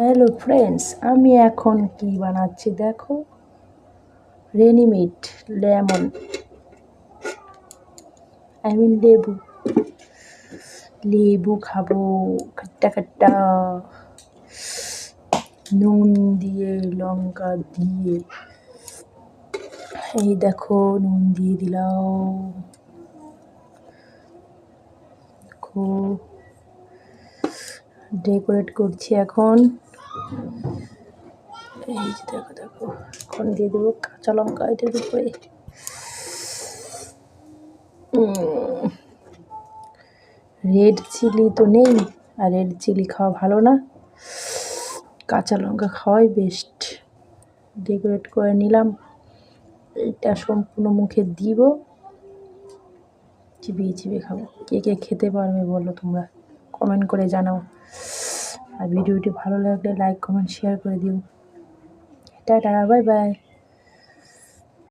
Hello friends, আমি এখন কি বানাচ্ছি দেখো। রেডিমেড লেমন, লেবু। লেবু খাবো, খাট্টা খাট্টা, নুন দিয়ে, লঙ্কা দিয়ে। এই দেখো, নুন দিয়ে দিলাম। দেখো, ডেকোরেট করছি এখন। এই যে দেখো দেখো, এখন দিয়ে দেবো কাঁচা লঙ্কা এটার উপরে। রেড চিলি তো নেই, আর রেড চিলি খাওয়া ভালো না, কাঁচা লঙ্কা খাওয়াই বেস্ট। ডেকোরেট করে নিলাম। এটা সম্পূর্ণ মুখে দিব, চিবিয়ে চিবিয়ে খাবো। কে কে খেতে পারবে বলো তোমরা, কমেন্ট করে জানাও। আর ভিডিওটি ভালো লাগলে লাইক কমেন্ট শেয়ার করে দিও। Tata, bye bye.